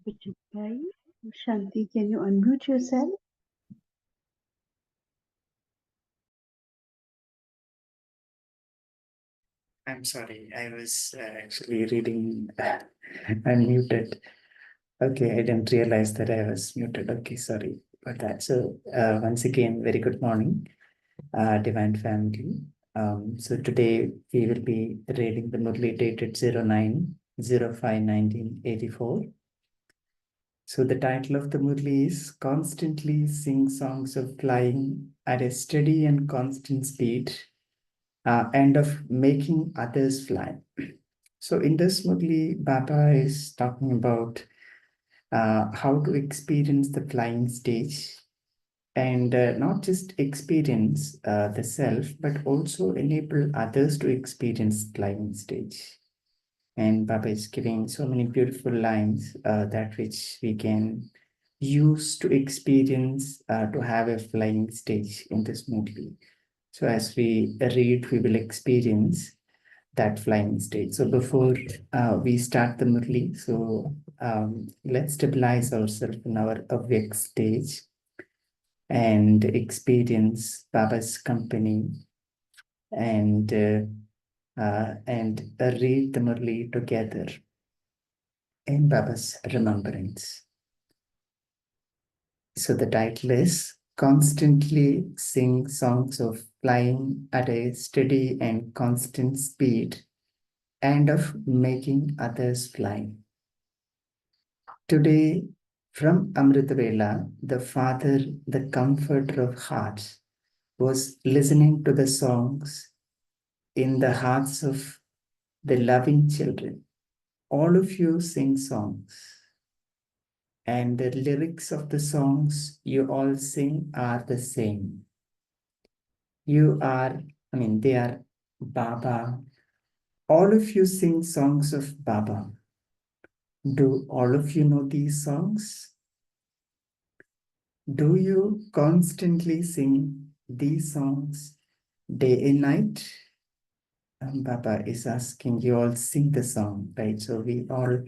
Bye. Shanti, can you unmute yourself? I'm sorry, I was actually reading unmuted. Okay, I didn't realize that I was muted. Okay, sorry about that. So, once again, very good morning, Divine Family. So, today we will be reading the Murli dated 09/05/1984. So, the title of the Murli is Constantly Sing Songs of Flying at a Steady and Constant Speed and of Making Others Fly. So in this Murli, Baba is talking about how to experience the flying stage and not just experience the self, but also enable others to experience flying stage. And Baba is giving so many beautiful lines that which we can use to experience, to have a flying stage in this Murli. So as we read, we will experience that flying state. So before we start the Murli, so let's stabilize ourselves in our awake stage and experience Baba's company and read the Murli together in Baba's remembrance. So the title is Constantly Sing Songs of Flying at a Steady and Constant Speed and of Making Others Fly. Today, from Amritavela, the Father, the Comforter of Hearts, was listening to the songs in the hearts of the loving children. All of you sing songs, and the lyrics of the songs you all sing are the same. You are, they are Baba. All of you sing songs of Baba. Do all of you know these songs? Do you constantly sing these songs day and night? Baba is asking you all sing the song, right? So we all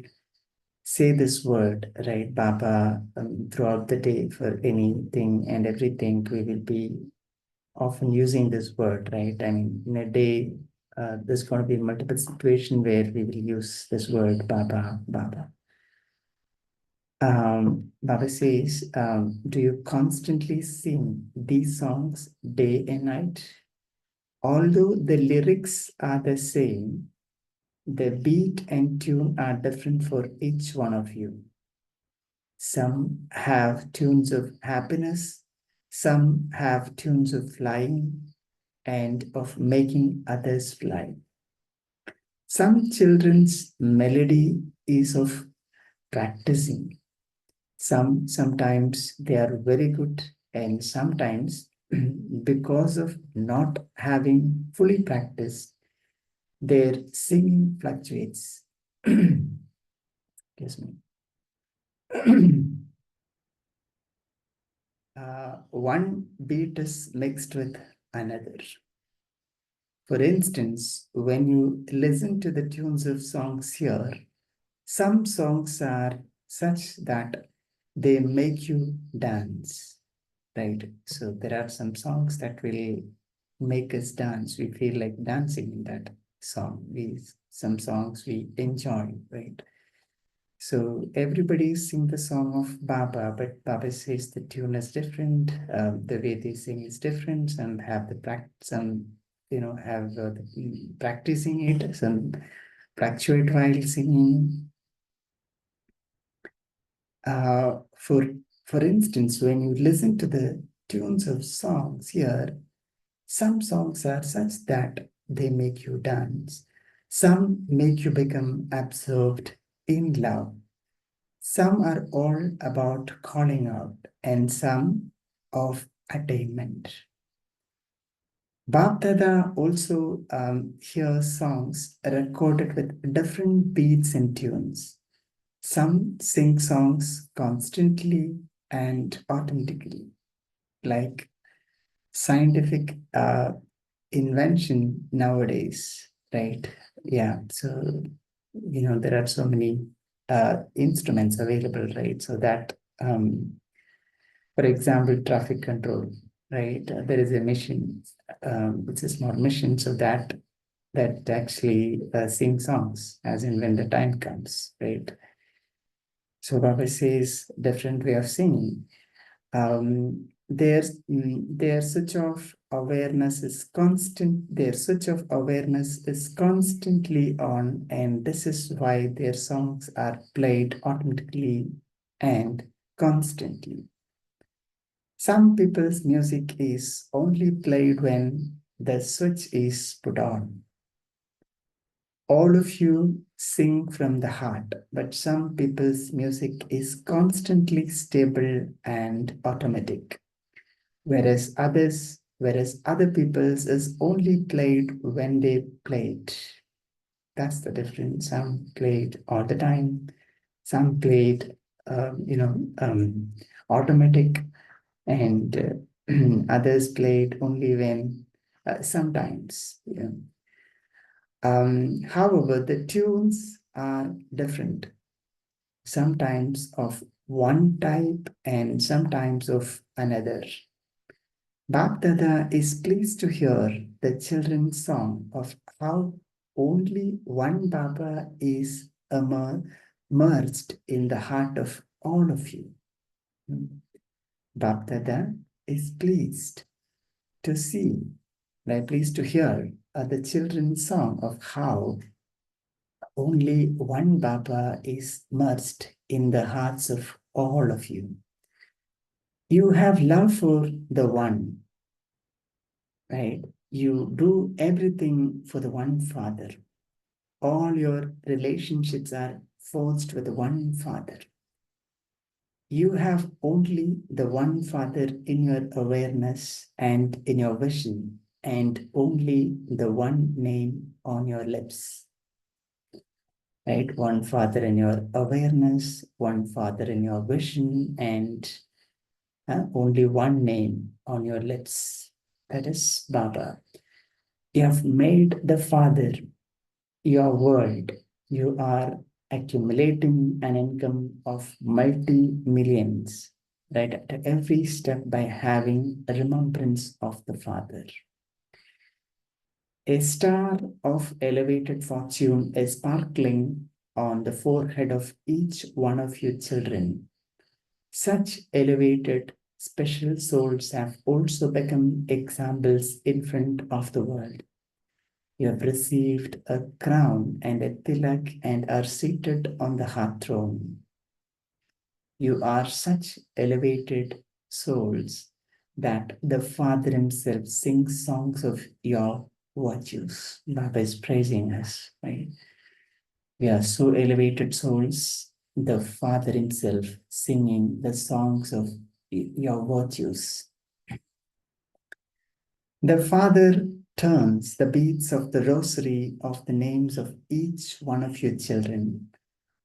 say this word, right? Baba, throughout the day for anything and everything, we will be often using this word, right? I mean, in a day, there's going to be multiple situations where we will use this word, Baba, Baba. Baba says, do you constantly sing these songs day and night? Although the lyrics are the same, the beat and tune are different for each one of you. Some have tunes of happiness, some have tunes of flying and of making others fly. Some children's melody is of practicing. Sometimes they are very good, and sometimes because of not having fully practiced, their singing fluctuates. Excuse me. One beat is mixed with another. For instance, when you listen to the tunes of songs here, some songs are such that they make you dance, right? So there are some songs that will make us dance. We feel like dancing in that song. Some songs we enjoy, right? So everybody sing the song of Baba, but Baba says the tune is different. The way they sing is different. Some have the practice, some have practicing it. Some fluctuate while singing. For instance, when you listen to the tunes of songs here, some songs are such that they make you dance. Some make you become absorbed in love. Some are all about calling out, and some of attainment. Bapdada also hears songs recorded with different beats and tunes. Some sing songs constantly and automatically, like scientific invention nowadays, right? Yeah, so there are so many instruments available, right? So that, for example, traffic control, right? There is a machine, it's a small machine, so that actually sing songs as in when the time comes, right? So Baba says different way of singing. Their switch of awareness is constant. Their switch of awareness is constantly on, and this is why their songs are played automatically and constantly. Some people's music is only played when the switch is put on. All of you sing from the heart, but some people's music is constantly stable and automatic, whereas other people's is only played when they play it. That's the difference. Some played all the time, some played, automatic, and others played only when sometimes. Yeah. However, the tunes are different, sometimes of one type and sometimes of another. Bapdada is pleased to hear the children's song of how only one Baba is merged in the heart of all of you. Bapdada is pleased to see, like pleased to hear the children's song of how only one Baba is merged in the hearts of all of you. You have love for the one, right? You do everything for the one Father. All your relationships are forged with the one Father. You have only the one Father in your awareness and in your vision, and only the one name on your lips. Right? One Father in your awareness, one Father in your vision, and only one name on your lips. That is Baba. You have made the Father your world. You are accumulating an income of multi-millions, right? At every step by having a remembrance of the Father. A star of elevated fortune is sparkling on the forehead of each one of your children. Such elevated, special souls have also become examples in front of the world. You have received a crown and a tilak and are seated on the heart throne. You are such elevated souls that the Father himself sings songs of your virtues. Baba is praising us, right? We are so elevated souls, the Father himself singing the songs of your virtues. The Father turns the beads of the rosary of the names of each one of your children.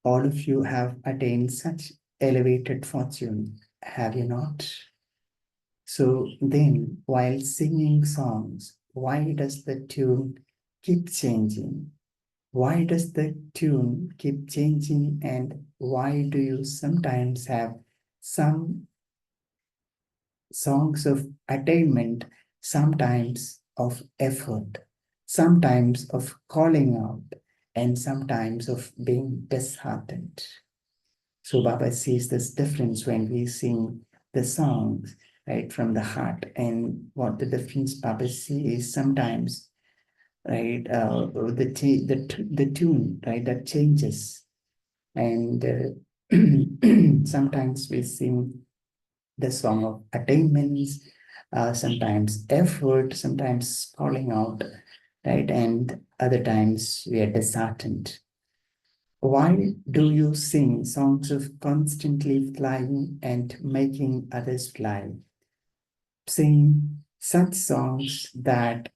All of you have attained such elevated fortune, have you not? So then, while singing songs, why does the tune keep changing? Why does the tune keep changing, and why do you sometimes have some songs of attainment, sometimes of effort, sometimes of calling out, and sometimes of being disheartened? So Baba sees this difference when we sing the songs, right, from the heart. And what the difference Baba sees sometimes, right, the tune, right, that changes. And sometimes we sing the song of attainments, sometimes effort, sometimes calling out, right? And other times we are disheartened. Why do you sing songs of constantly flying and making others fly? Sing such songs that,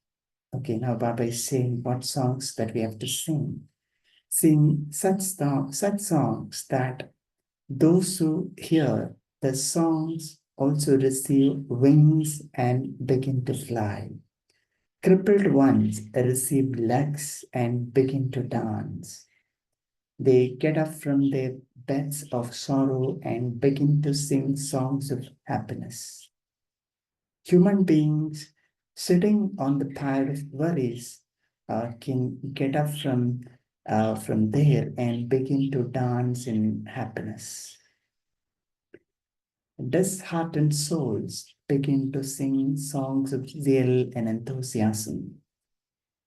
okay, now Baba is saying what songs that we have to sing. Sing such songs that those who hear the songs also receive wings and begin to fly. Crippled ones receive legs and begin to dance. They get up from their beds of sorrow and begin to sing songs of happiness. Human beings sitting on the pile of worries can get up from there and begin to dance in happiness. Disheartened souls begin to sing songs of zeal and enthusiasm.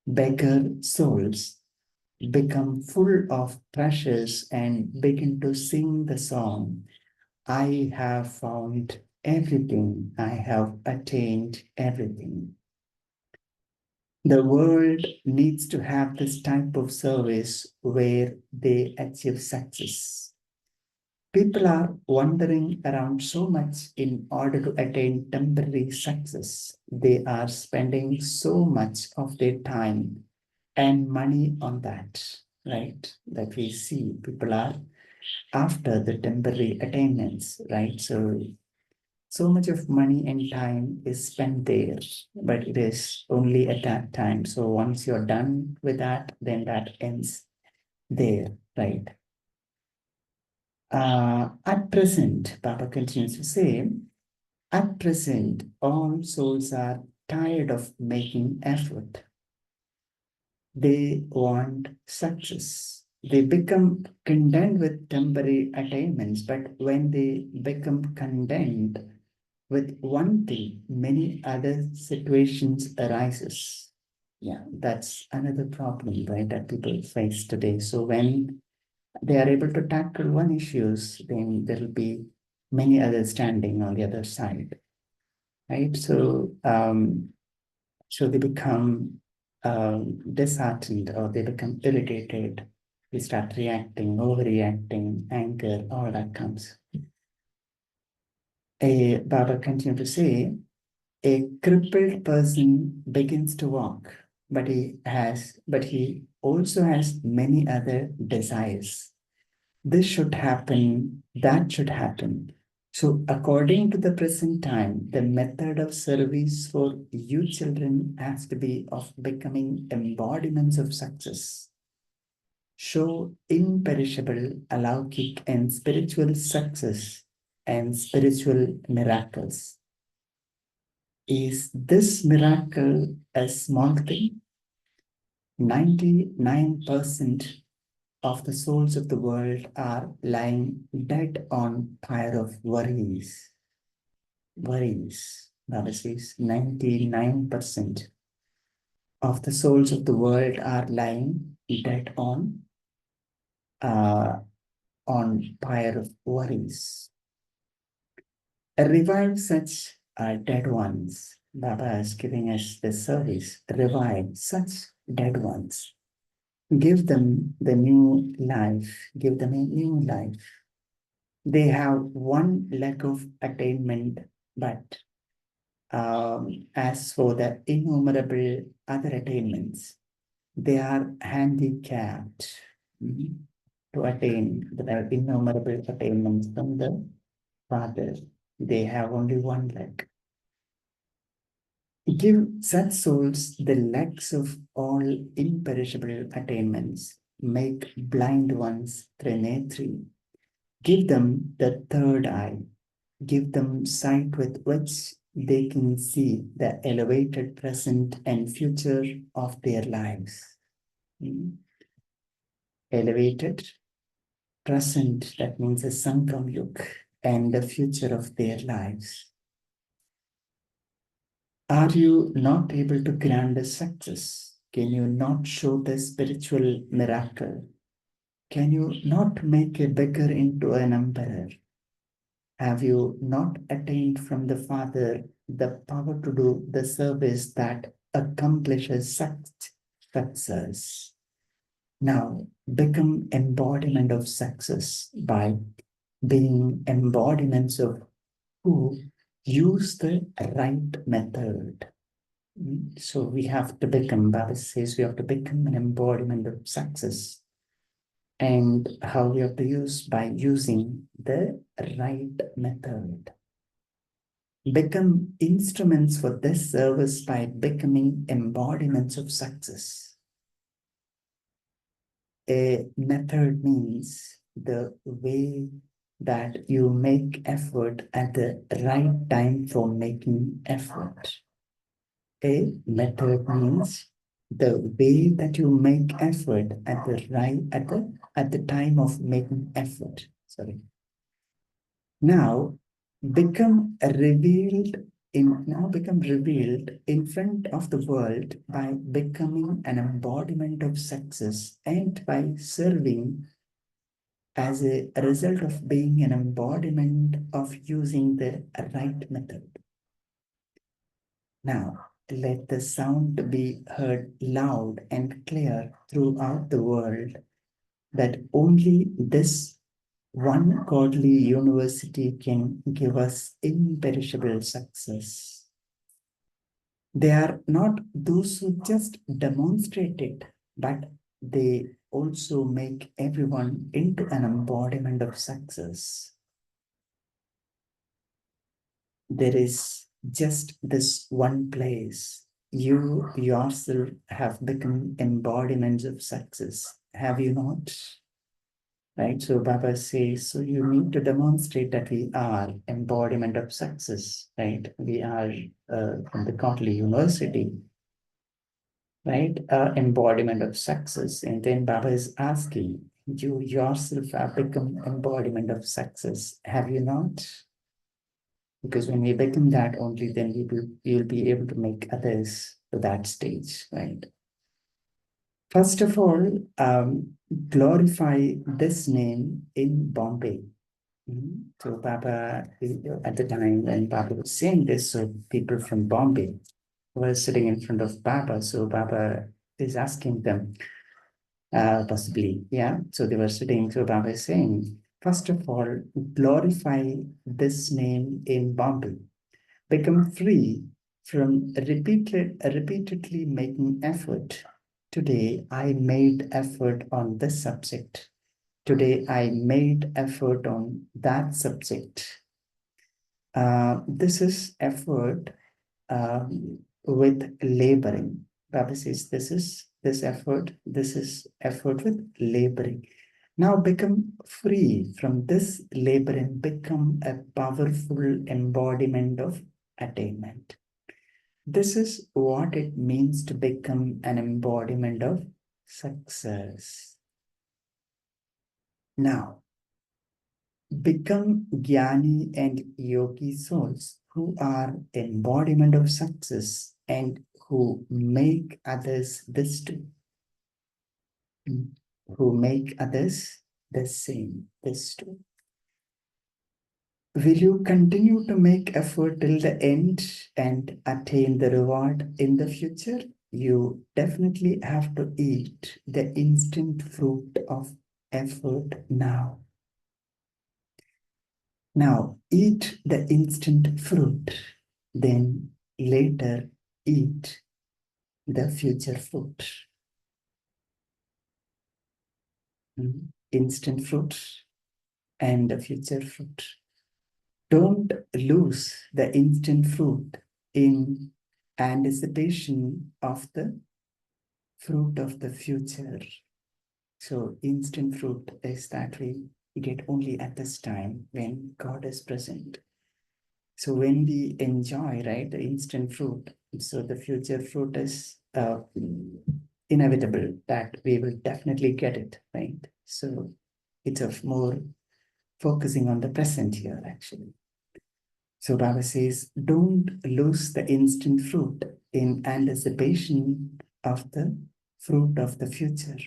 Beggar souls become full of pressures and begin to sing the song, I have found everything, I have attained everything. The world needs to have this type of service where they achieve success. People are wandering around so much in order to attain temporary success. They are spending so much of their time and money on that, right? That we see people are after the temporary attainments, right? So much of money and time is spent there, but it is only at that time. So once you're done with that, then that ends there, right? At present, Baba continues to say, at present, all souls are tired of making effort. They want success. They become content with temporary attainments, but when they become content with one thing, many other situations arises. Yeah, that's another problem, right, that people face today. So when they are able to tackle one issues, then there will be many others standing on the other side, right? So they become disheartened or they become irritated. They start reacting, overreacting, anger, all that comes. Baba continued to say, a crippled person begins to walk, but he also has many other desires. This should happen, that should happen. So, according to the present time, the method of service for you children has to be of becoming embodiments of success. Show imperishable, alaukic, and spiritual success and spiritual miracles. Is this miracle a small thing? 99% of the souls of the world are lying dead on pyre of worries. Worries. That is 99% of the souls of the world are lying dead uh, on pyre of worries. Revive such dead ones. Baba is giving us the service. Revive such dead ones. Give them the new life. Give them a new life. They have one leg of attainment, but as for the innumerable other attainments, they are handicapped to attain the innumerable attainments from the Father. They have only one leg. Give such souls the legs of all imperishable attainments. Make blind ones trinetri. Give them the third eye. Give them sight with which they can see the elevated present and future of their lives. Elevated present, that means a Sangam Yug, and the future of their lives. Are you not able to grant a success? Can you not show the spiritual miracle? Can you not make a beggar into an emperor? Have you not attained from the Father the power to do the service that accomplishes such success? Now become embodiment of success by being embodiments of who use the right method. So we have to become, Baba says, we have to become an embodiment of success. And how we have to use by using the right method. Become instruments for this service by becoming embodiments of success. A method means the way that you make effort at the right time for making effort. A method means the way that you make effort at the right at the time of making effort. Sorry. Now become revealed in front of the world by becoming an embodiment of success and by serving as a result of being an embodiment of using the right method. Now, let the sound be heard loud and clear throughout the world that only this one godly university can give us imperishable success. They are not those who just demonstrate it, but they also make everyone into an embodiment of success. There is just this one place. You yourself have become embodiments of success, have you not? Right? So Baba says, so you need to demonstrate that we are embodiment of success, right? We are from the godly university, right? Embodiment of success. And then Baba is asking, you yourself have become embodiment of success, have you not? Because when we become that only, then we will be able to make others to that stage, right? First of all, glorify this name in Bombay. So Baba, at the time when Baba was saying this, so people from Bombay were sitting in front of Baba. So Baba is asking them, possibly, yeah. So they were sitting, so Baba is saying, first of all, glorify this name in Bombay. Become free from repeatedly making effort. Today, I made effort on this subject. Today, I made effort on that subject. This is effort with laboring. Baba says this is effort with laboring. Now become free from this laboring, become a powerful embodiment of attainment. This is what it means to become an embodiment of success. Now, become Jnani and Yogi souls who are embodiment of success and who make others this too. Who make others the same, this too. Will you continue to make effort till the end and attain the reward in the future? You definitely have to eat the instant fruit of effort now. Now, eat the instant fruit, then later eat the future fruit. Instant fruit and the future fruit. Don't lose the instant fruit in anticipation of the fruit of the future. So instant fruit is that we get only at this time when God is present. So when we enjoy, right, the instant fruit, so the future fruit is inevitable that we will definitely get it, right? So it's of more focusing on the present here, actually. So Baba says, don't lose the instant fruit in anticipation of the fruit of the future.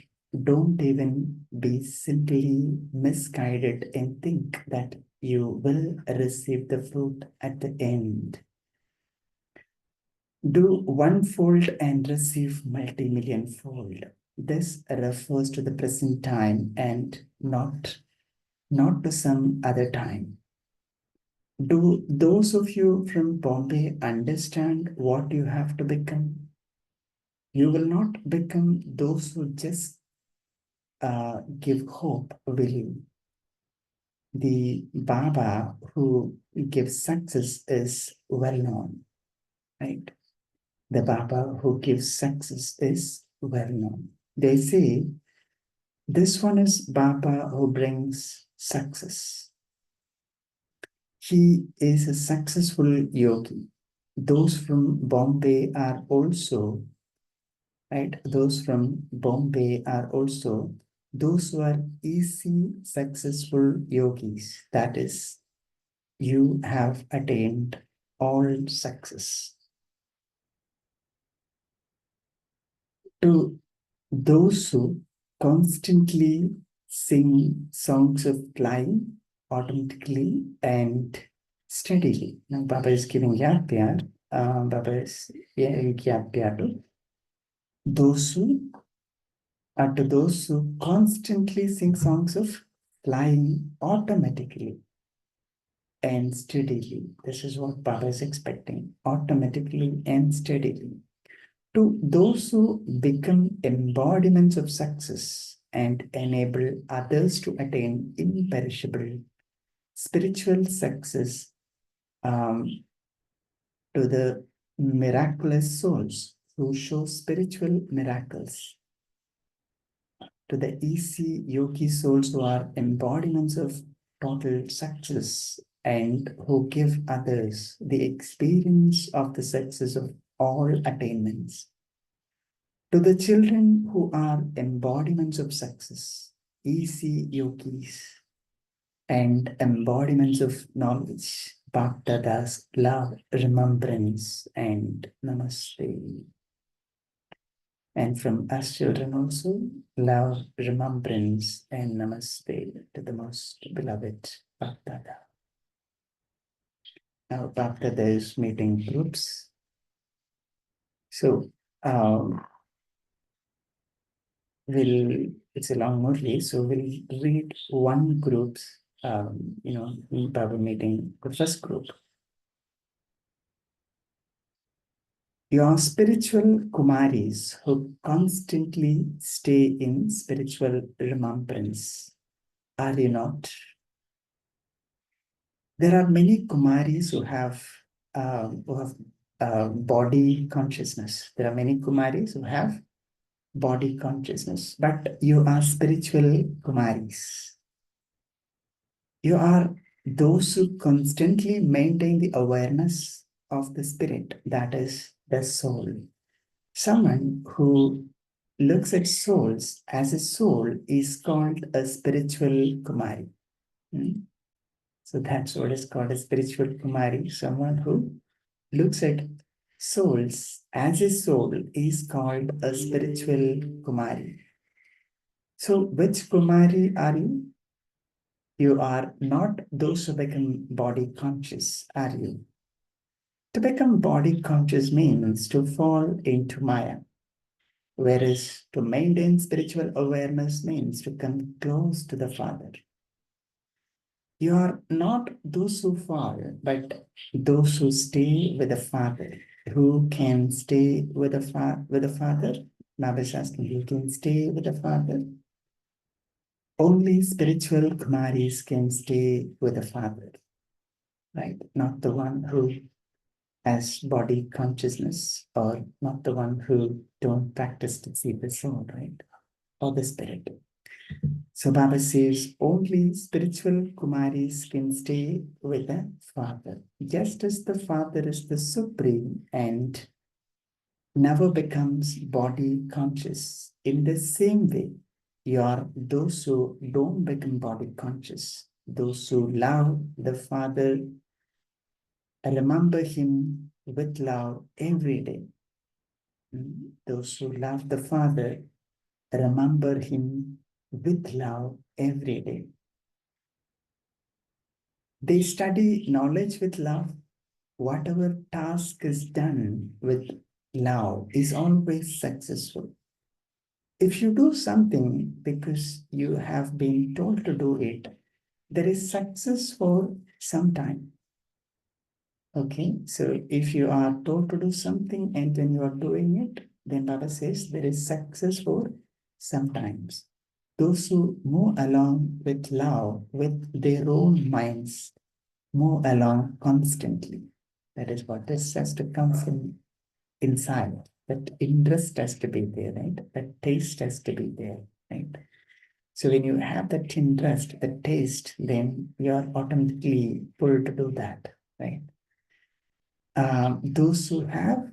Don't even be simply misguided and think that you will receive the fruit at the end. Do one fold and receive multi-million fold. This refers to the present time and not to some other time. Do those of you from Bombay understand what you have to become? You will not become those who just give hope, will you? The Baba who gives success is well known, right? The Baba who gives success is well known. They say This one is Baba who brings success. He is a successful yogi. Those from Bombay are also, right? Those from Bombay are also those who are easy, successful yogis. That is, you have attained all success. To those who constantly sing songs of flying automatically and steadily. Now, Baba is giving yad pyar. Baba is giving yad pyar to those who are to those who constantly sing songs of flying automatically and steadily. This is what Baba is expecting, automatically and steadily. To those who become embodiments of success and enable others to attain imperishable spiritual success, um, to the miraculous souls who show spiritual miracles, to the easy yogi souls who are embodiments of total success and who give others the experience of the success of all attainments. To the children who are embodiments of success, easy yogis, and embodiments of knowledge, Bhaktadas, love, remembrance, and namaste. And from us children also, love, remembrance, and namaste to the most beloved Bhaktada. Now, Bhaktada is meeting groups. So, it's a long Murli, so we'll read one group's, Baba meeting, the first group. Your spiritual Kumaris who constantly stay in spiritual remembrance, are you not? There are many Kumaris who have body consciousness. There are many Kumaris who have body consciousness, but you are spiritual Kumaris. You are those who constantly maintain the awareness of the spirit, that is the soul. Someone who looks at souls as a soul is called a spiritual Kumari. Hmm? So that's what is called a spiritual Kumari. Someone who looks at souls as a soul is called a spiritual Kumari. So which Kumari are you? You are not those who become body conscious, are you? To become body conscious means to fall into Maya, whereas to maintain spiritual awareness means to come close to the Father. You are not those who fall, but those who stay with the Father. Who can stay with the Father? Baba is asking, who can stay with the Father? Only spiritual Kumaris can stay with the Father, right? Not the one who has body consciousness, or not the one who don't practice to see the soul, right? Or the spirit. So Baba says only spiritual Kumaris can stay with the Father. Just as the Father is the supreme and never becomes body conscious, in the same way, you are those who don't become body conscious, those who love the Father, remember Him with love every day. Those who love the Father, remember Him with love every day. They study knowledge with love. Whatever task is done with love is always successful. If you do something because you have been told to do it, there is success for some time. Okay, so if you are told to do something and when you are doing it, then Baba says there is success for sometimes. Those who move along with love, with their own minds, move along constantly. That is what this has to come from inside. That interest has to be there, right? That taste has to be there, right? So when you have that interest, the taste, then you are automatically pulled to do that, right? Those who have,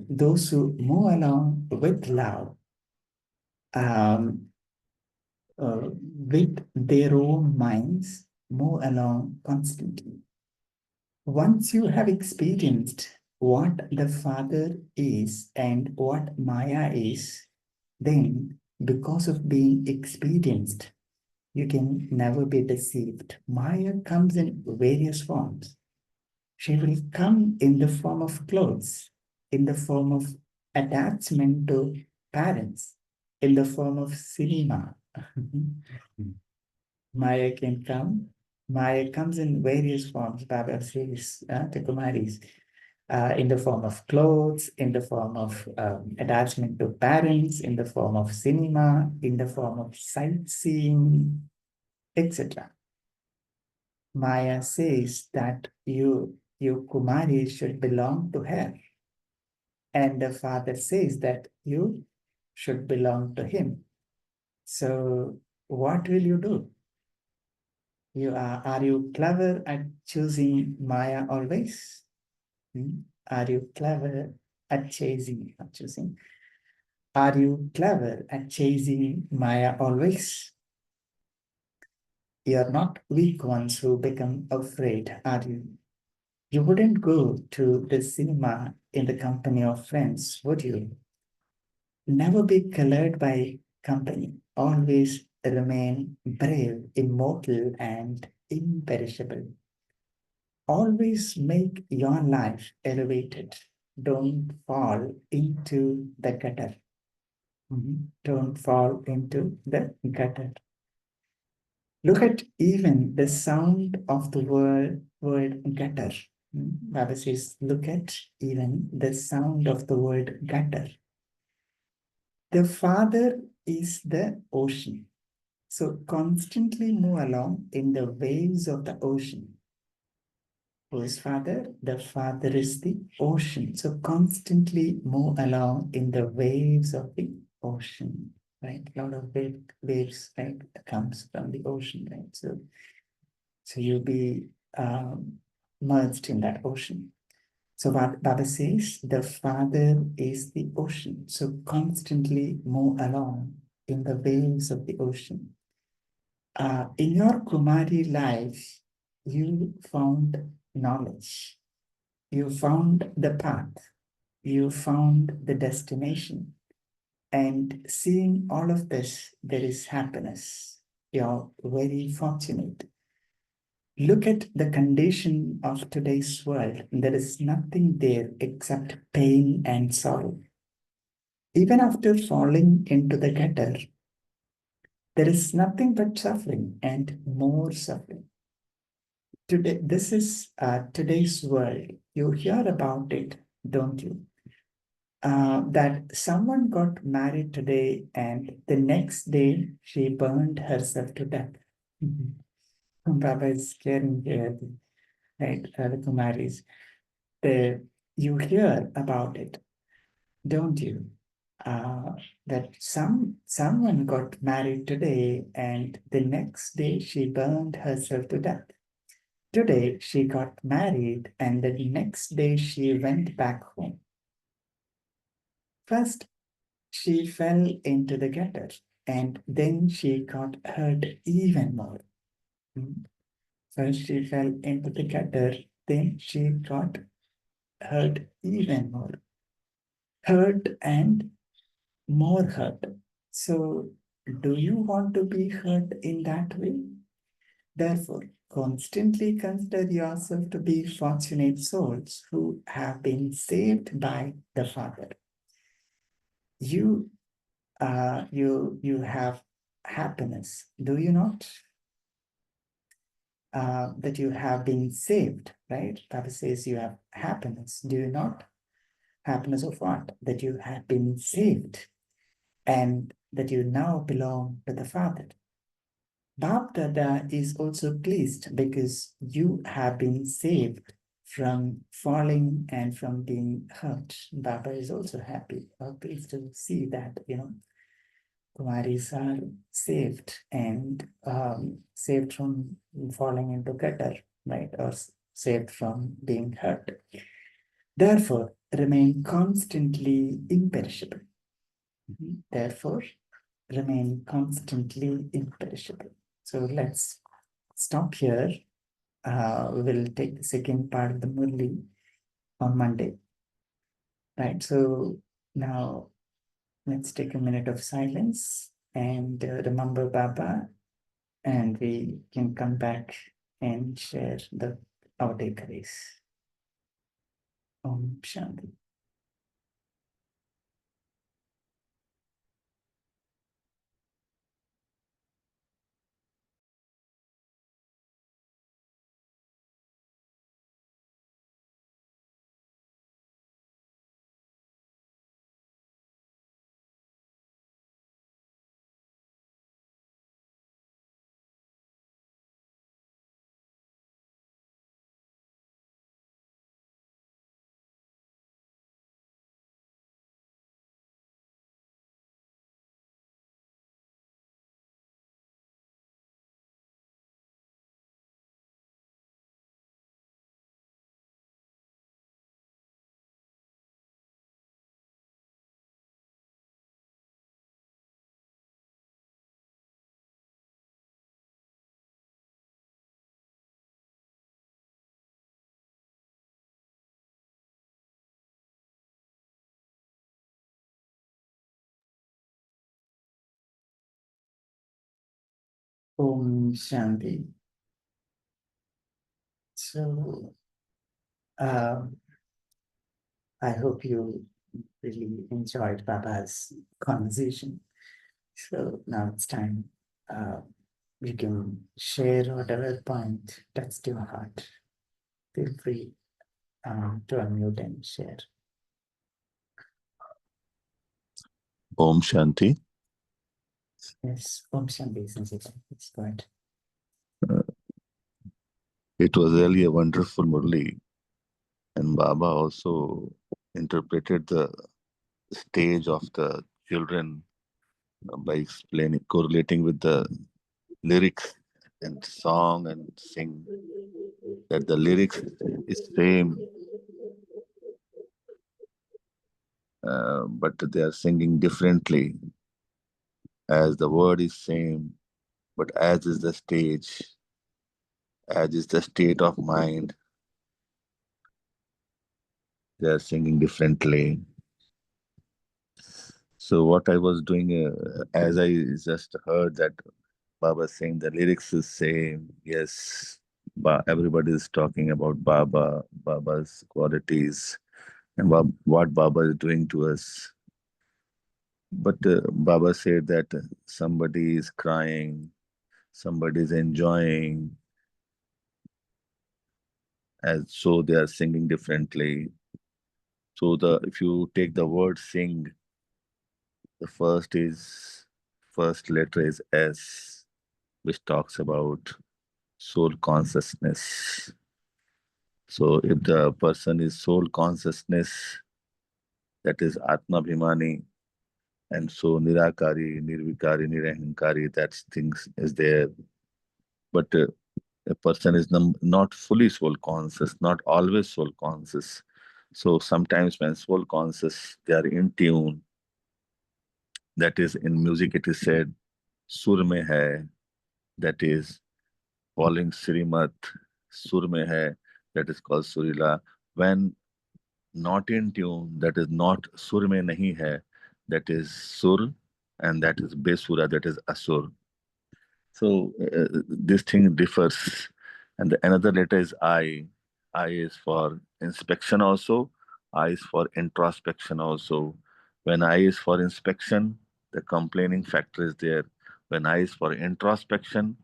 those who move along with love, um, with their own minds, move along constantly. Once you have experienced what the Father is and what Maya is, then because of being experienced, you can never be deceived. Maya comes in various forms. She will come in the form of clothes, in the form of attachment to parents, in the form of cinema. Maya can come. Maya comes in various forms, Baba says, the Kumaris, in the form of clothes, in the form of attachment to parents, in the form of cinema, in the form of sightseeing, etc. Maya says that you Kumari should belong to her. And the father says that you should belong to him. So what will you do? Are you clever at choosing Maya always? Are you clever at chasing, not choosing? Are you clever at chasing Maya always? You're not weak ones who become afraid, are you? You wouldn't go to the cinema in the company of friends, would you? Never be colored by company. Always remain brave, immortal, and imperishable. Always make your life elevated. Don't fall into the gutter. Don't fall into the gutter. Look at even the sound of the word gutter. Baba says, look at even the sound of the word gutter. The Father is the ocean. So constantly move along in the waves of the ocean. Who is Father? The Father is the ocean. So constantly move along in the waves of the ocean, right? A lot of waves, right, comes from the ocean, right? So you'll be merged in that ocean. So what Baba says, the Father is the ocean. So constantly move along in the waves of the ocean. In your Kumari life, you found knowledge. You found the path. You found the destination. And seeing all of this, there is happiness. You're very fortunate. Look at the condition of today's world. There is nothing there except pain and sorrow. Even after falling into the gutter, there is nothing but suffering and more suffering. Today, this is today's world. You hear about it, don't you? That someone got married today and the next day she burned herself to death. Baba is caring here, right? The Kumaris. You hear about it, don't you? That someone got married today and the next day she burned herself to death. Today she got married and the next day she went back home. First, she fell into the gutter and then she got hurt even more. First, she fell into the gutter, then she got hurt even more. Hurt and more hurt. So, do you want to be hurt in that way? Therefore, constantly consider yourself to be fortunate souls who have been saved by the Father. You, you have happiness, do you not? That you have been saved, right? Baba says you have happiness, do you not? Happiness of what? That you have been saved and that you now belong to the Father. Bab Dada is also pleased because you have been saved from falling and from being hurt. Baba is also happy or pleased to see that, Kumaris are saved and saved from falling into gutter, right? Or saved from being hurt. Therefore, remain constantly imperishable. Therefore, remain constantly imperishable. So let's stop here. We'll take the second part of the Murli on Monday, right? So now let's take a minute of silence and remember Baba, and we can come back and share our takeaways. Om Shanti. Om Shanti. So, uh, I hope you really enjoyed Baba's conversation. So now it's time. You can share whatever point touched your heart. Feel free to unmute and share. Om Shanti. Yes, Om Shanti, Sanjita. It's good. It was really a wonderful Murli, and Baba also interpreted the stage of the children by explaining, correlating with the lyrics and song and sing, that the lyrics is same, but they are singing differently, as the word is same, but as is the stage, as is the state of mind, they are singing differently. So what I was doing, as I just heard that Baba saying the lyrics is same, yes, everybody is talking about Baba, Baba's qualities, and what Baba is doing to us. But Baba said that somebody is crying, somebody is enjoying, as so they are singing differently. So if you take the word sing, the first letter is S, which talks about soul consciousness. So if the person is soul consciousness, that is Atma Bhimani, and so Nirakari, Nirvikari, Nirahankari, that things is there. But a person is not fully soul conscious, not always soul conscious. So sometimes when soul conscious, they are in tune. That is, in music it is said, Sur mein hai, that is following Srimat, Sur mein hai, that is called Surila. When not in tune, that is not Sur mein nahi hai, that is Sur, and that is Besura, that is Asur. So this thing differs. And another letter is I. I is for inspection also. I is for introspection also. When I is for inspection, the complaining factor is there. When I is for introspection,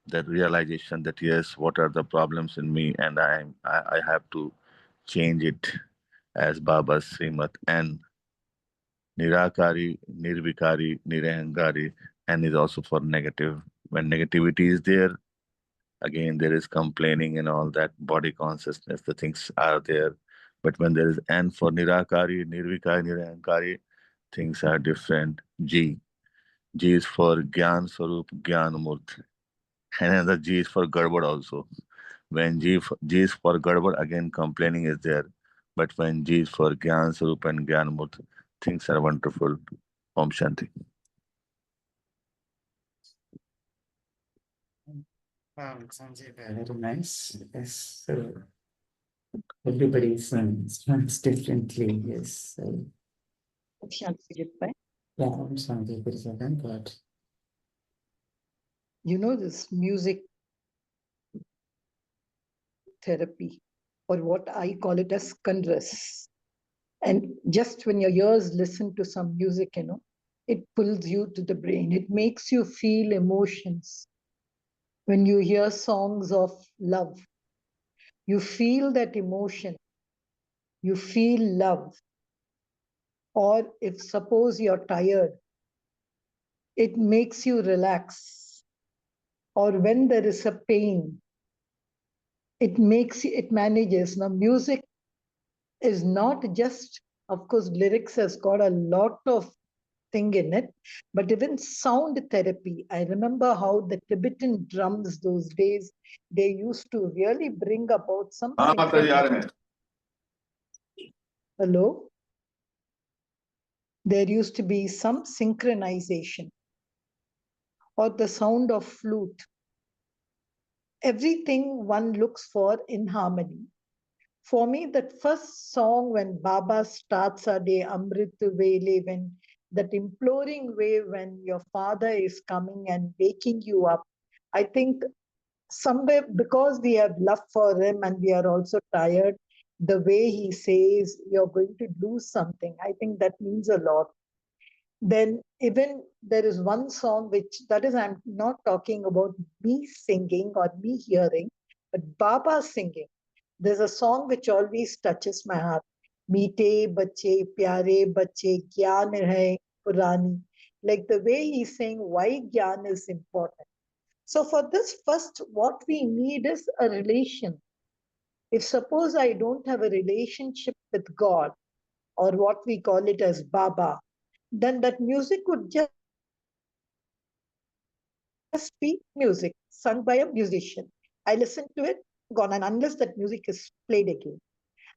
the realization that yes, what are the problems in me, and I have to change it, as Baba's Srimat. And Nirakari, Nirvikari, Nirahankari, and is also for negative. When negativity is there, again there is complaining and all that, body consciousness, the things are there. But when there is N for Nirakari, Nirvikari, Nirahankari, things are different. G. G is for Gyan Swarup, Gyan Murt. And another G is for Garbad also. When G is for Garbad, again complaining is there. But when G is for Gyan Swarup and Gyan Murt, things are wonderful. Om Shanti. Sanjay, very nice. Yes, so everybody sings differently. Yes, so yeah, Sanjay, for a second, but you know, this music therapy, or what I call it as kandras. And just when your ears listen to some music, you know, it pulls you to the brain. It makes you feel emotions. When you hear songs of love, you feel that emotion. You feel love. Or if suppose you're tired, it makes you relax. Or when there is a pain, it manages. Now, music is not just, of course, lyrics has got a lot of thing in it, but even sound therapy. I remember how the Tibetan drums those days, they used to really bring about some hello. There used to be some synchronization, or the sound of flute. Everything one looks for in harmony. For me, that first song when Baba starts our day, Amrit Vele, when that imploring way when your father is coming and waking you up, I think somewhere because we have love for him and we are also tired, the way he says you're going to do something, I think that means a lot. Then even there is one song which, that is, I'm not talking about me singing or me hearing, but Baba singing. There's a song which always touches my heart. Meete bache, pyare bache, gyan hai purani. Like the way he's saying why gyan is important. So for this, first, what we need is a relation. If suppose I don't have a relationship with God, or what we call it as Baba, then that music would just be music sung by a musician. I listen to it, gone, and unless that music is played again.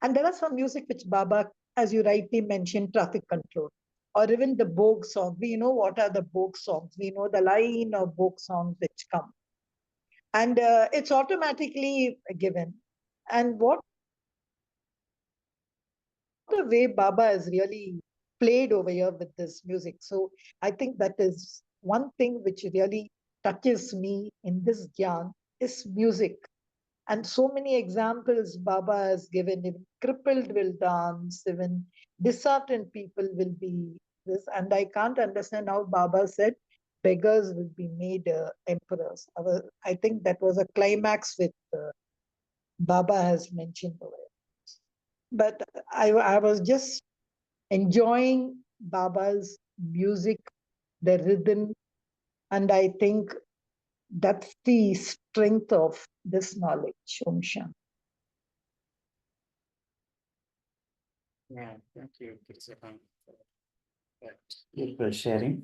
And there are some music which Baba, as you rightly mentioned, traffic control, or even the Bog song. We know what are the Bog songs. We know the line of Bog songs which come. And it's automatically given. And what a way Baba has really played over here with this music. So I think that is one thing which really touches me in this Gyan is music. And so many examples Baba has given. Even crippled will dance, even disheartened people will be this. And I can't understand how Baba said beggars will be made emperors. I think that was a climax with Baba has mentioned over here. But I was just enjoying Baba's music, the rhythm, and I think that's the strength of this knowledge, Om Shanti. yeah, thank you, Kirsavan, for that beautiful sharing.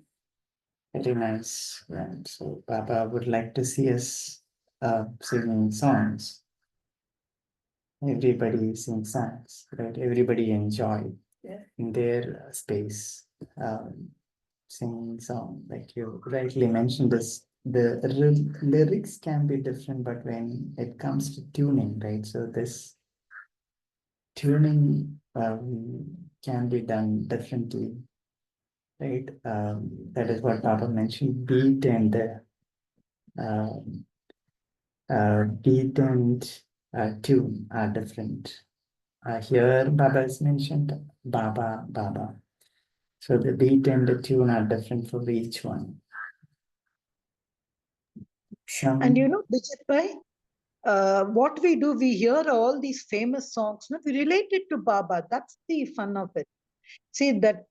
Very nice. And so Baba would like to see us singing songs. Everybody sings songs, right? Everybody enjoy in their space. Singing song, like you rightly mentioned, this the lyrics can be different, but when it comes to tuning, right? So this tuning can be done differently, right? That is what Baba mentioned. Beat and tune are different. Here, Baba is mentioned Baba, Baba. So the beat and the tune are different for each one. And you know, Vijay, what we do, we hear all these famous songs, no? We relate it to Baba. That's the fun of it. See that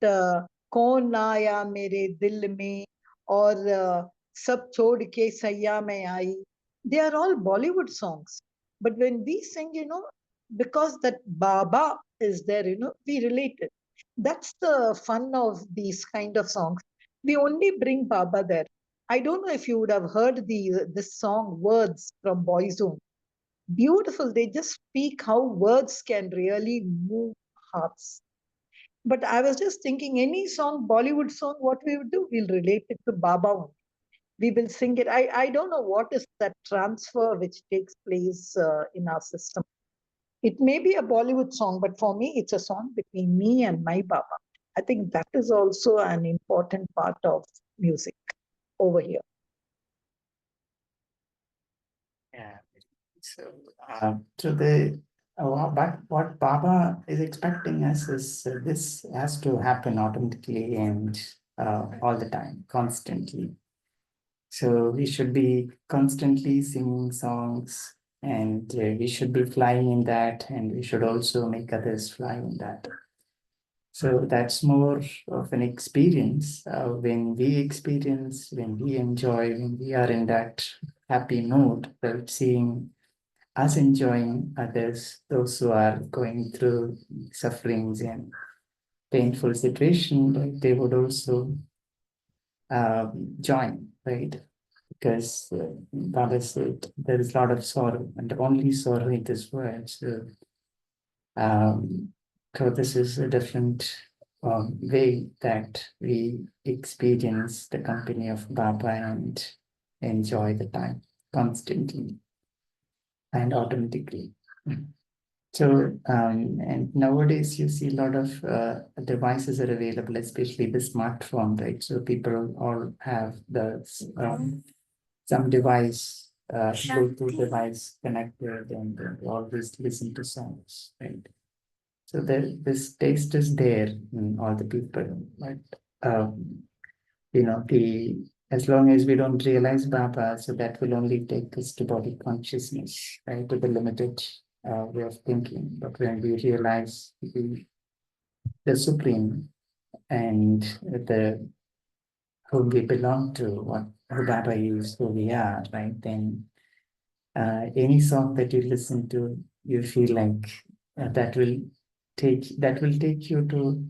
Kaun Aaya Mere Dil Mein, or Sab Chhod Ke Sayya Mein Aayi, they are all Bollywood songs. But when we sing, you know, because that Baba is there, you know, we relate it. That's the fun of these kind of songs. We only bring Baba there. I don't know if you would have heard this song Words from Boyzone. Beautiful. They just speak how words can really move hearts. But I was just thinking, any song, Bollywood song, what we would do, we'll relate it to Baba only. We will sing it. I don't know what is that transfer which takes place in our system. It may be a Bollywood song, but for me, it's a song between me and my Baba. I think that is also an important part of music over here. Yeah. So what Baba is expecting us is this has to happen automatically and all the time, constantly. So we should be constantly singing songs, and we should be flying in that, and we should also make others fly in that. So that's more of an experience. When we experience, when we enjoy, when we are in that happy mood, right? Seeing us enjoying others, those who are going through sufferings and painful situation, right? They would also join, right? Because Baba said there is a lot of sorrow and only sorrow in this world. Um, so this is a different way that we experience the company of Baba and enjoy the time constantly and automatically. So, and nowadays you see a lot of devices are available, especially the smartphone, right? So people all have the some device, Bluetooth device connected, and they always listen to songs, right? So this taste is there in all the people, but the as long as we don't realize Baba, so that will only take us to body consciousness, right? To the limited way of thinking. But when we realize the Supreme and the whom we belong to, what who Baba is, who we are, right? Then any song that you listen to, you feel like that will take you to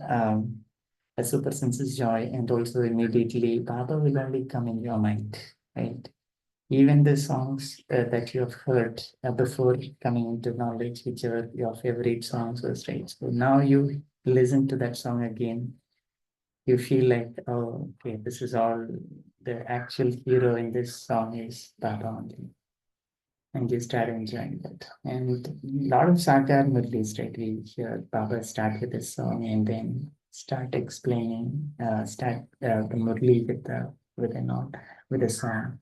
a super senses joy, and also immediately Baba will only come in your mind, right? Even the songs that you have heard before coming into knowledge, which are your favorite songs was, right? So now you listen to that song again, you feel like, oh, okay, this is all the actual hero in this song is Baba only. And you start enjoying that. And a lot of Sakar Murlis, right? We hear Baba start with a song and then start explaining, start the Murli with a note, with a song.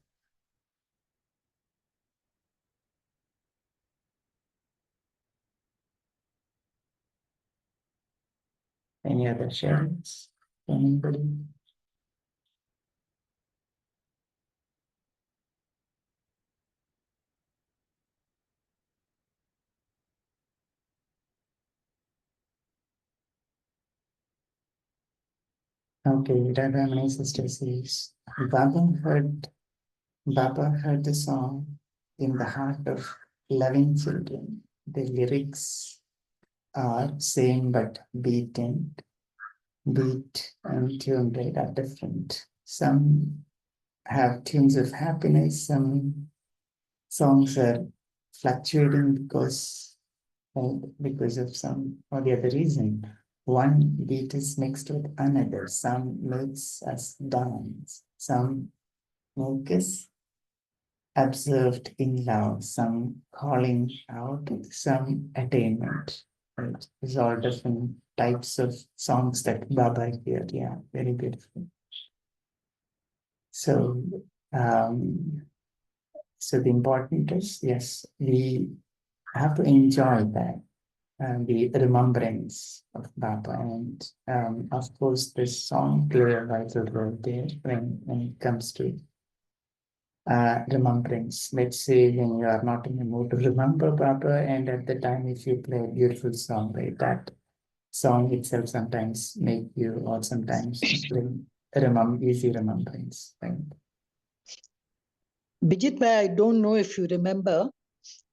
Any other sharings? Anybody? Okay, Radhamani sister says, Baba heard the song in the heart of loving children. The lyrics are same but beat and tune rate are different. Some have tunes of happiness, some songs are fluctuating because of some or the other reason. One beat is mixed with another. Some makes us dance, some make us observed in love, some calling out, some attainment. Right? These are all different types of songs that Baba here. Yeah, very beautiful. So, so the important is, yes, we have to enjoy that, the remembrance of Baba. And of course, this song plays a vital role there when it comes to remembrance. Let's say when you are not in the mood to remember Baba, and at the time if you play a beautiful song, right, that song itself sometimes make you, or sometimes bring easy remembrance, right? Bijit Bhai, I don't know if you remember,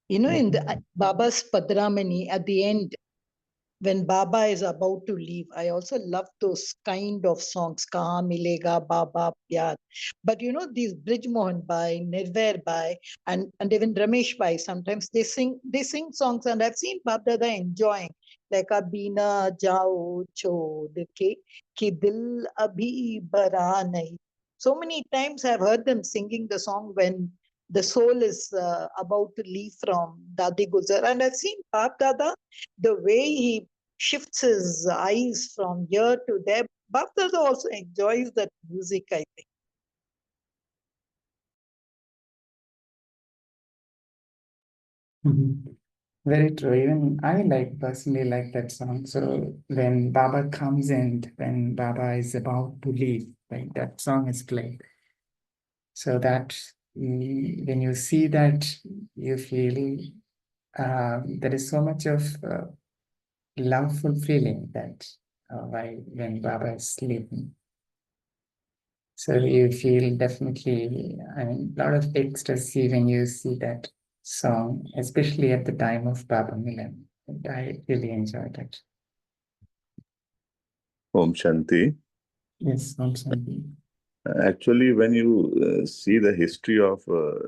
in the Baba's Padramani at the end, when Baba is about to leave. I also love those kind of songs, Kaha Milega Baba Pyar. But these Brij Mohan Bhai, Nirvair Bhai, and even Ramesh Bhai, sometimes they sing songs, and I've seen Bab Dada enjoying, like Abina Jao Chod ke ki dil abhi bara nahi. So many times I've heard them singing the song when the soul is about to leave from Dadi Guzar. And I've seen Bab Dada, the way he shifts his eyes from here to there. Bab Dada also enjoys that music, I think. Very true. Even I personally like that song. So when Baba comes in, when Baba is about to leave, like that song is played. So that when you see that, you feel there is so much of loveful feeling that when Baba is sleeping. So you feel definitely, I mean, a lot of ecstasy when you see that song, especially at the time of Baba Milan. And I really enjoyed it. Om Shanti. Yes, absolutely. Actually, when you see the history of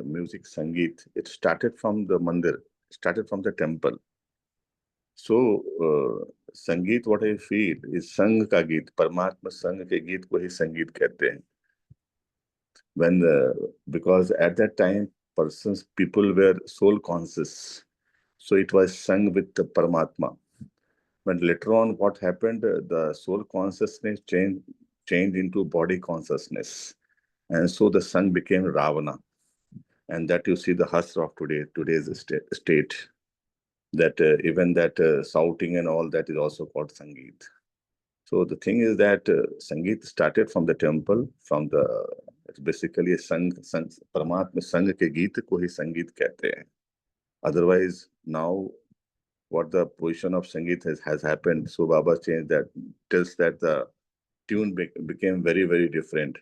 music Sangeet, it started from the mandir, started from the temple. So, संगीत what I feel is संग का गीत, परमात्मा संग के गीत को ही संगीत कहते हैं. When because at that time people were soul conscious, so it was sung with the Paramatma. But later on, what happened? The soul consciousness changed into body consciousness, and so the sung became Ravana, and that you see the hush of today's state. That even that shouting and all that is also called Sangeet. So the thing is that Sangeet started from the temple, it's basically sang Paramatma Sang ke geet ko hi Sangeet kehte hain. Otherwise, now what the position of Sangeet has happened, so Baba changed that, tells that the tune became very, very different.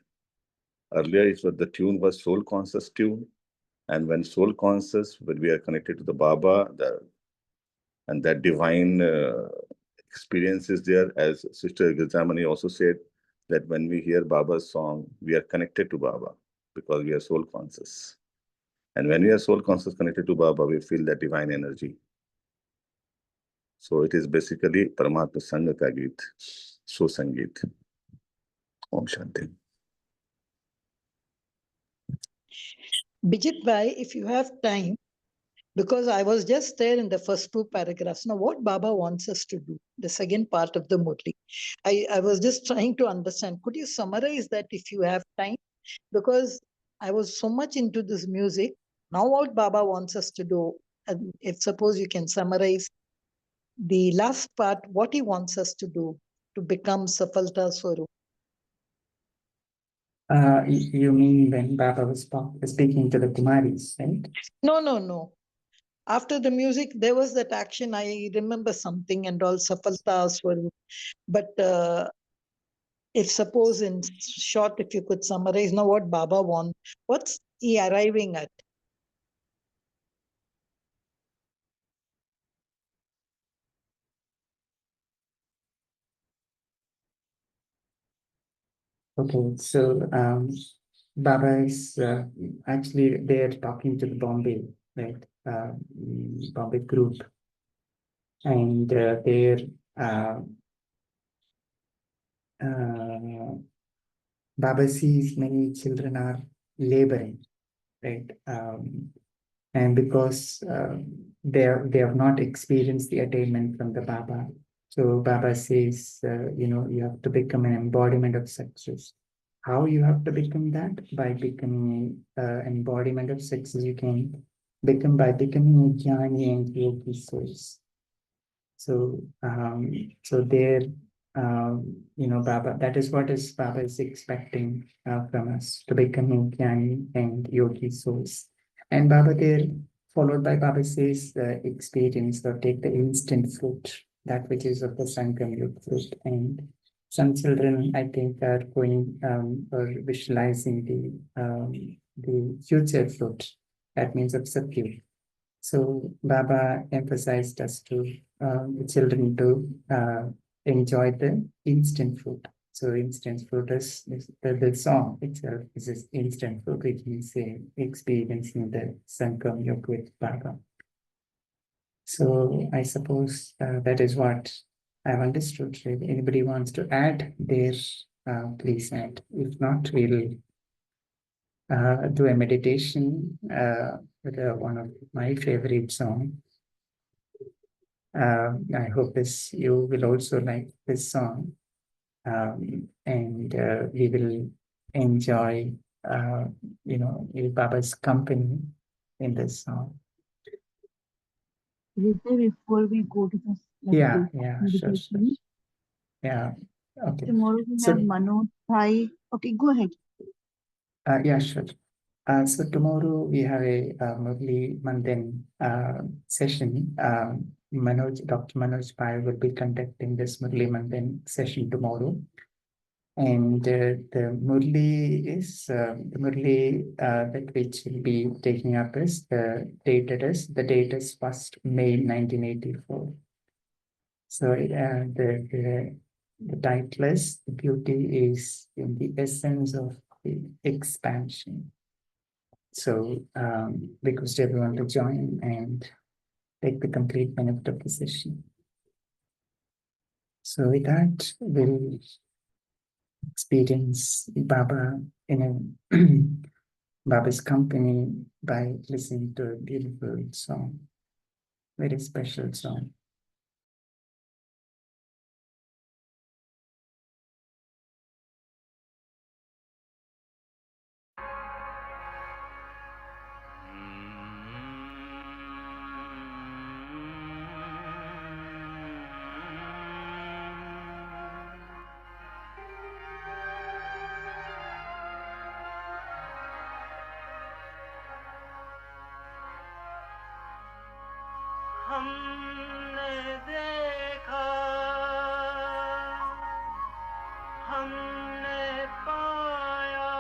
Earlier, the tune was soul conscious tune, and when soul conscious, when we are connected to the Baba, and that divine experience is there, as Sister Gilzamani also said, that when we hear Baba's song, we are connected to Baba because we are soul conscious. And when we are soul conscious connected to Baba, we feel that divine energy. So it is basically Paramatma Sangha ka Geet, so Sangeet. Om Shanti. Bijit Bhai, if you have time, because I was just there in the first two paragraphs. Now, what Baba wants us to do, the second part of the Murli, I was just trying to understand. Could you summarize that if you have time? Because I was so much into this music. Now, what Baba wants us to do, and if suppose you can summarize the last part, what he wants us to do to become Safalta Swarup. You mean when Baba was speaking to the Kumaris, right? No. After the music, there was that action. I remember something and all Safalta Swarup. But if suppose in short, if you could summarize now what Baba wants, what's he arriving at? Okay, so Baba is actually they're talking to the Bombay, right? Bombay group, and they're Baba sees many children are laboring, right? And because they have not experienced the attainment from the Baba, so Baba says, you have to become an embodiment of success. How you have to become that? By becoming an embodiment of success, you can become by becoming a jnani and yogi souls. So, there, Baba, that is what is Baba is expecting from us to become jnani and yogi souls. And Baba there, followed by Baba says, experience or take the instant fruit, that which is of the Sangam Yug fruit. And some children, I think, are going or visualizing the future fruit. That means of Satya. So Baba emphasized us to the children to enjoy the instant food. So instant food is the song itself is this instant food, which means experiencing the Sangam Yoga with Baba. So I suppose that is what I've understood. If anybody wants to add their, please add. If not, we'll do a meditation with one of my favorite songs. I hope you will also like this song, and we will enjoy, Baba's company in this song. Before we go to this Yeah, sure. meditation, Yeah, okay. tomorrow we have Manoj Thai. Okay, go ahead. Yeah, sure. So tomorrow we have a Murli Mandan session. Dr. Manoj Pai will be conducting this Murli Mandan session tomorrow. And the Murli that which will be taking up is the date is 1st May 1984. So the title is "The Beauty is in the Essence of the Expansion." So request everyone to join and take the complete benefit of the session. So with that, we'll experience Baba in a Baba's company by listening to a beautiful song, very special song. हमने देखा, हमने पाया,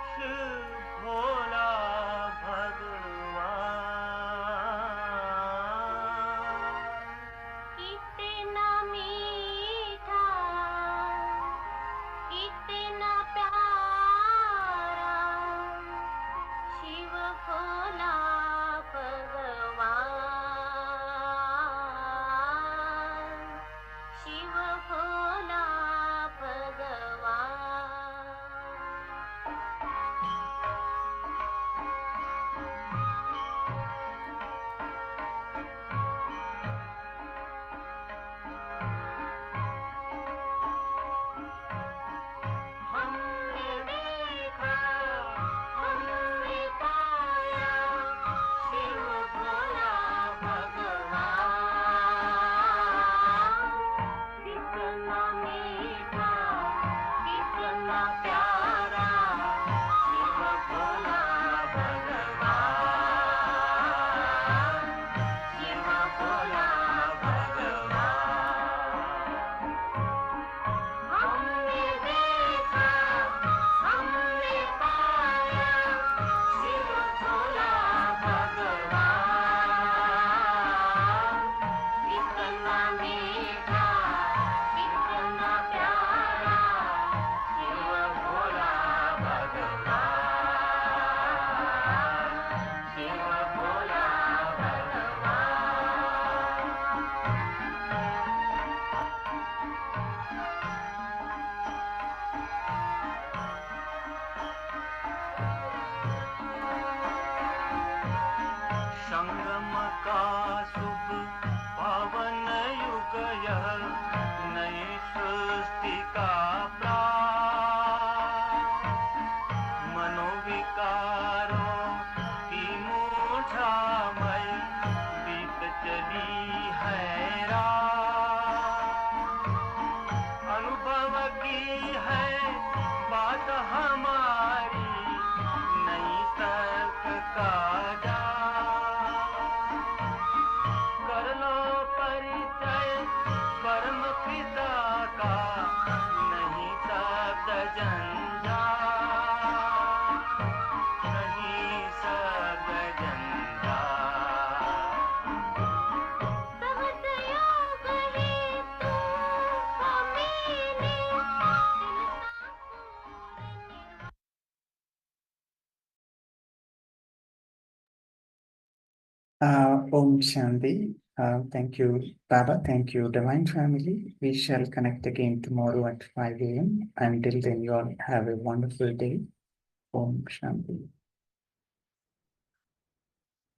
शिव भोला भगवान। कितना मीठा, कितना प्यारा, शिव भोला भगवान, शिव भोला भगवान। हमने देखा, हमने पाया, शिव भोला भगवान। कितना मीठा, कितना प्यारा, शिव भोला भगवान, शिव भोला भगवान। हमने देखा, हमने पाया, शिव भोला भगवान। कितना मीठा, कितना प्यारा, शिव भोला भगवान, शिव भोला भगवान। संगम का शुभ पावन युग यह, नई सृष्टि का प्रारंभ। मनोविकारों की मूर्छामय बीत चली है रात। अनुभव की है बात हमारी, नई तर्क का जाल। कर लो परिचय परम पिता का, नहीं शब्द जंजाल, नहीं शब्द Om Shanti. Thank you, Baba. Thank you, Divine Family. We shall connect again tomorrow at 5 a.m. Until then, you all have a wonderful day. Om Shanti.